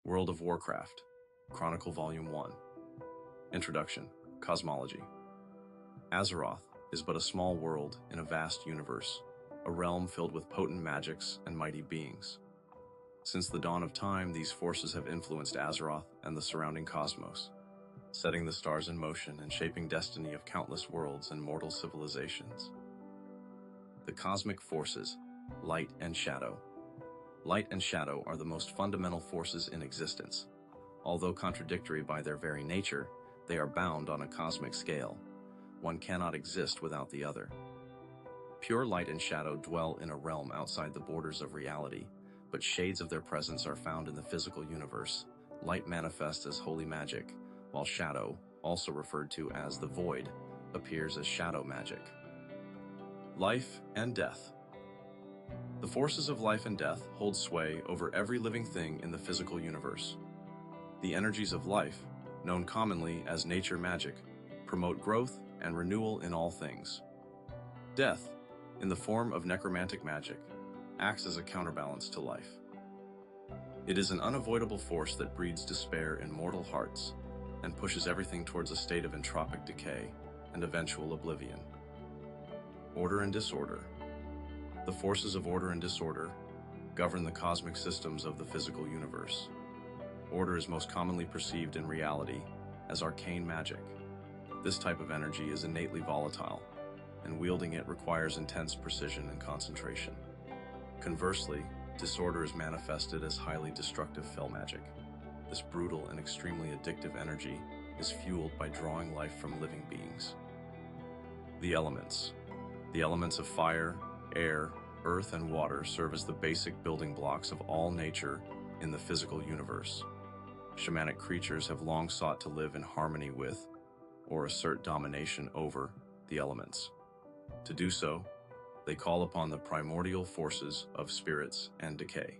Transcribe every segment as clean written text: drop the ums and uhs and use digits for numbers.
World of Warcraft, Chronicle Volume 1. Introduction, Cosmology. Azeroth is but a small world in a vast universe, a realm filled with potent magics and mighty beings. Since the dawn of time, these forces have influenced Azeroth and the surrounding cosmos, setting the stars in motion and shaping destiny of countless worlds and mortal civilizations. The cosmic forces, light and shadow. Light and shadow are the most fundamental forces in existence. Although contradictory by their very nature, they are bound on a cosmic scale. One cannot exist without the other. Pure light and shadow dwell in a realm outside the borders of reality, but shades of their presence are found in the physical universe. Light manifests as holy magic, while shadow, also referred to as the void, appears as shadow magic. Life and death. The forces of life and death hold sway over every living thing in the physical universe. The energies of life, known commonly as nature magic, promote growth and renewal in all things. Death, in the form of necromantic magic, acts as a counterbalance to life. It is an unavoidable force that breeds despair in mortal hearts and pushes everything towards a state of entropic decay and eventual oblivion. Order and disorder. The forces of order and disorder govern the cosmic systems of the physical universe. Order is most commonly perceived in reality as arcane magic. This type of energy is innately volatile, and wielding it requires intense precision and concentration. Conversely, disorder is manifested as highly destructive fel magic. This brutal and extremely addictive energy is fueled by drawing life from living beings. The elements. The elements of fire, air, earth, and water serve as the basic building blocks of all nature in the physical universe. Shamanic creatures have long sought to live in harmony with, or assert domination over, the elements. To do so, they call upon the primordial forces of spirits and decay.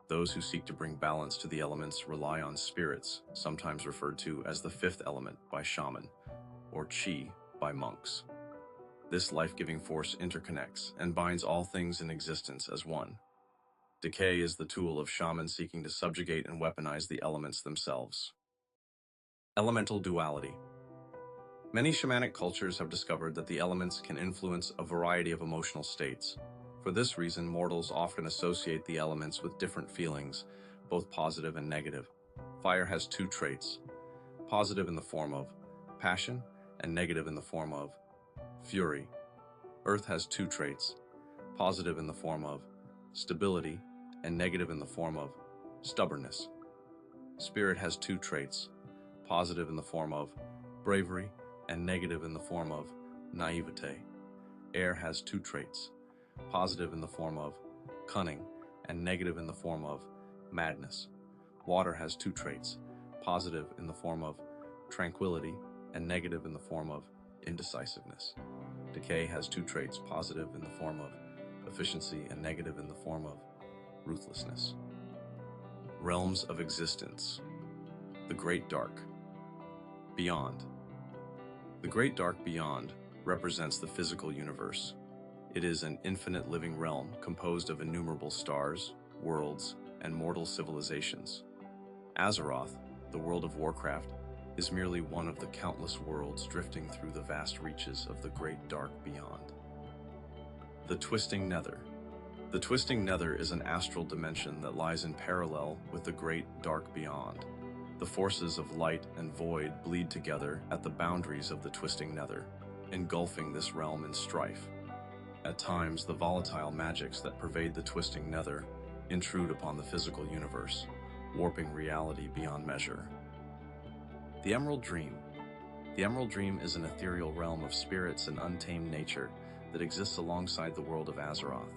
Those who seek to bring balance to the elements rely on spirits, sometimes referred to as the fifth element by shaman, or chi by monks. This life-giving force interconnects and binds all things in existence as one. Decay is the tool of shamans seeking to subjugate and weaponize the elements themselves. Elemental duality. Many shamanic cultures have discovered that the elements can influence a variety of emotional states. For this reason, mortals often associate the elements with different feelings, both positive and negative. Fire has two traits, positive in the form of passion and negative in the form of fury. Earth has two traits, positive in the form of stability and negative in the form of stubbornness. Spirit has two traits, positive in the form of bravery and negative in the form of naivete. Air has two traits, positive in the form of cunning and negative in the form of madness. Water has two traits, positive in the form of tranquility and negative in the form of indecisiveness. Decay has two traits, positive in the form of efficiency and negative in the form of ruthlessness. Realms of existence. The Great Dark. Beyond. The Great Dark Beyond represents the physical universe. It is an infinite living realm composed of innumerable stars, worlds, and mortal civilizations. Azeroth, the world of Warcraft, is merely one of the countless worlds drifting through the vast reaches of the Great Dark Beyond. The Twisting Nether. The Twisting Nether is an astral dimension that lies in parallel with the Great Dark Beyond. The forces of light and void bleed together at the boundaries of the Twisting Nether, engulfing this realm in strife. At times, the volatile magics that pervade the Twisting Nether intrude upon the physical universe, warping reality beyond measure. The Emerald Dream. The Emerald Dream is an ethereal realm of spirits and untamed nature that exists alongside the world of Azeroth.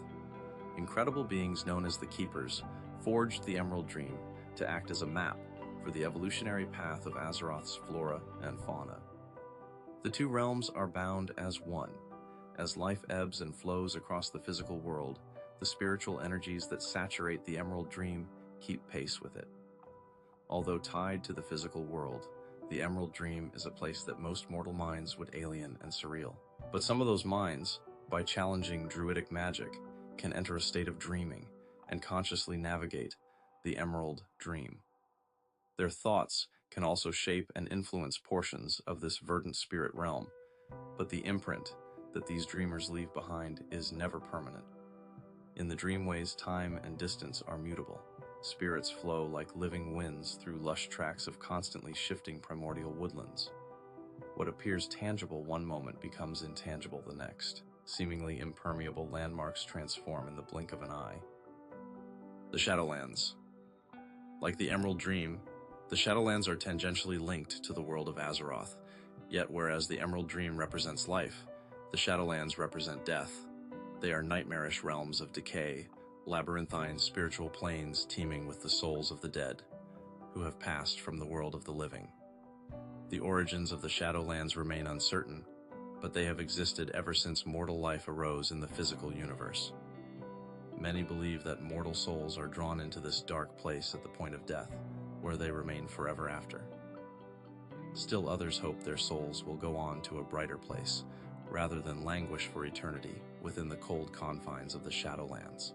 Incredible beings known as the Keepers forged the Emerald Dream to act as a map for the evolutionary path of Azeroth's flora and fauna. The two realms are bound as one. As life ebbs and flows across the physical world, the spiritual energies that saturate the Emerald Dream keep pace with it. Although tied to the physical world, the Emerald Dream is a place that most mortal minds would alien and surreal. But some of those minds, by challenging druidic magic, can enter a state of dreaming and consciously navigate the Emerald Dream. Their thoughts can also shape and influence portions of this verdant spirit realm, but the imprint that these dreamers leave behind is never permanent. In the dreamways, time and distance are mutable. Spirits flow like living winds through lush tracts of constantly shifting primordial woodlands. What appears tangible one moment becomes intangible the next. Seemingly impermeable landmarks transform in the blink of an eye. The Shadowlands. Like the Emerald Dream, the Shadowlands are tangentially linked to the world of Azeroth. Yet whereas the Emerald Dream represents life, the Shadowlands represent death. They are nightmarish realms of decay, labyrinthine spiritual planes teeming with the souls of the dead, who have passed from the world of the living. The origins of the Shadowlands remain uncertain, but they have existed ever since mortal life arose in the physical universe. Many believe that mortal souls are drawn into this dark place at the point of death, where they remain forever after. Still others hope their souls will go on to a brighter place, rather than languish for eternity within the cold confines of the Shadowlands.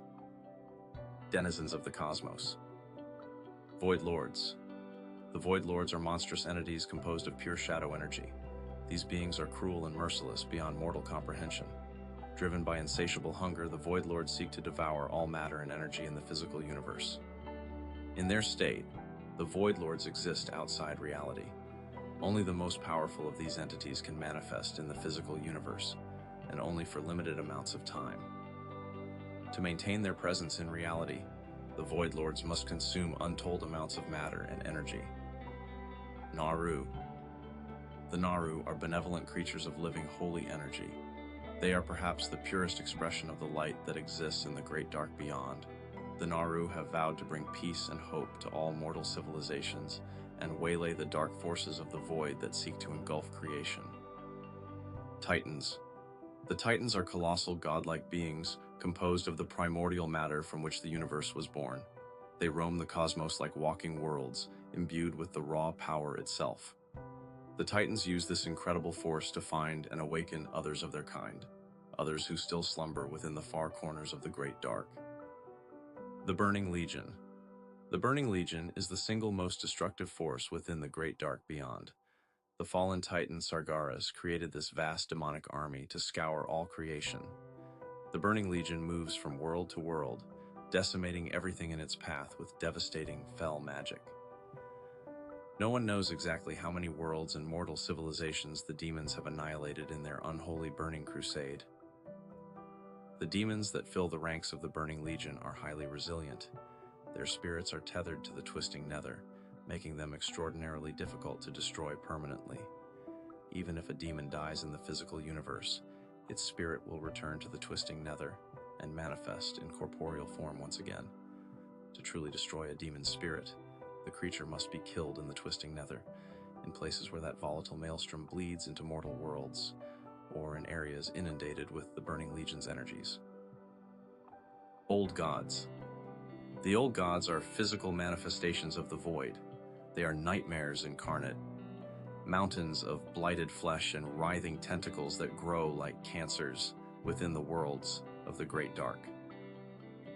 Denizens of the Cosmos. Void Lords. The Void Lords are monstrous entities composed of pure shadow energy. These beings are cruel and merciless beyond mortal comprehension. Driven by insatiable hunger, the Void Lords seek to devour all matter and energy in the physical universe. In their state, the Void Lords exist outside reality. Only the most powerful of these entities can manifest in the physical universe, and only for limited amounts of time. To maintain their presence in reality, the Void Lords must consume untold amounts of matter and energy. Naru. The Naru are benevolent creatures of living holy energy. They are perhaps the purest expression of the light that exists in the great dark beyond. The Naru have vowed to bring peace and hope to all mortal civilizations and waylay the dark forces of the void that seek to engulf creation. Titans. The Titans are colossal godlike beings composed of the primordial matter from which the universe was born. They roam the cosmos like walking worlds, imbued with the raw power itself. The Titans use this incredible force to find and awaken others of their kind, others who still slumber within the far corners of the great dark. The Burning Legion. The Burning Legion is the single most destructive force within the great dark beyond. The fallen Titan Sargeras created this vast demonic army to scour all creation. The Burning Legion moves from world to world, decimating everything in its path with devastating, fell magic. No one knows exactly how many worlds and mortal civilizations the demons have annihilated in their unholy burning crusade. The demons that fill the ranks of the Burning Legion are highly resilient. Their spirits are tethered to the twisting nether, making them extraordinarily difficult to destroy permanently. Even if a demon dies in the physical universe, its spirit will return to the twisting nether and manifest in corporeal form once again. To truly destroy a demon's spirit, the creature must be killed in the twisting nether, in places where that volatile maelstrom bleeds into mortal worlds, or in areas inundated with the Burning Legion's energies. Old Gods. The Old Gods are physical manifestations of the void. They are nightmares incarnate, mountains of blighted flesh and writhing tentacles that grow like cancers within the worlds of the Great Dark.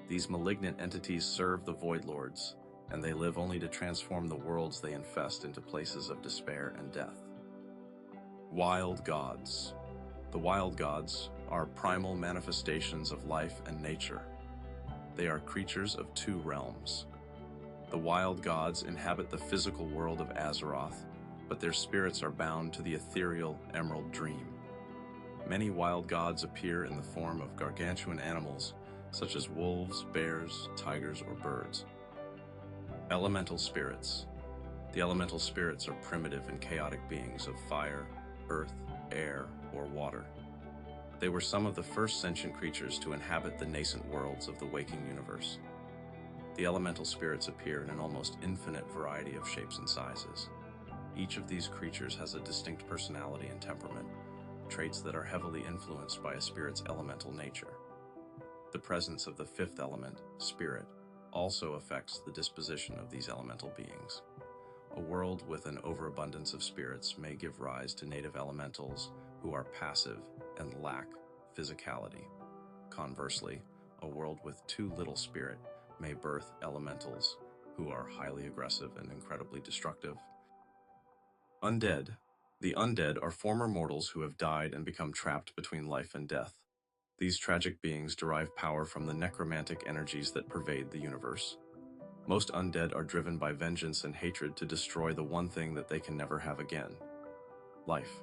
These malignant entities serve the Void Lords, and they live only to transform the worlds they infest into places of despair and death. Wild Gods. The Wild Gods are primal manifestations of life and nature. They are creatures of two realms. The Wild Gods inhabit the physical world of Azeroth, but their spirits are bound to the ethereal Emerald Dream. Many Wild Gods appear in the form of gargantuan animals, such as wolves, bears, tigers, or birds. Elemental Spirits. The elemental spirits are primitive and chaotic beings of fire, earth, air, or water. They were some of the first sentient creatures to inhabit the nascent worlds of the waking universe. The elemental spirits appear in an almost infinite variety of shapes and sizes. Each of these creatures has a distinct personality and temperament, traits that are heavily influenced by a spirit's elemental nature. The presence of the fifth element, spirit, also affects the disposition of these elemental beings. A world with an overabundance of spirits may give rise to native elementals who are passive and lack physicality. Conversely, a world with too little spirit may birth elementals who are highly aggressive and incredibly destructive. Undead. The undead are former mortals who have died and become trapped between life and death. These tragic beings derive power from the necromantic energies that pervade the universe. Most undead are driven by vengeance and hatred to destroy the one thing that they can never have again: life.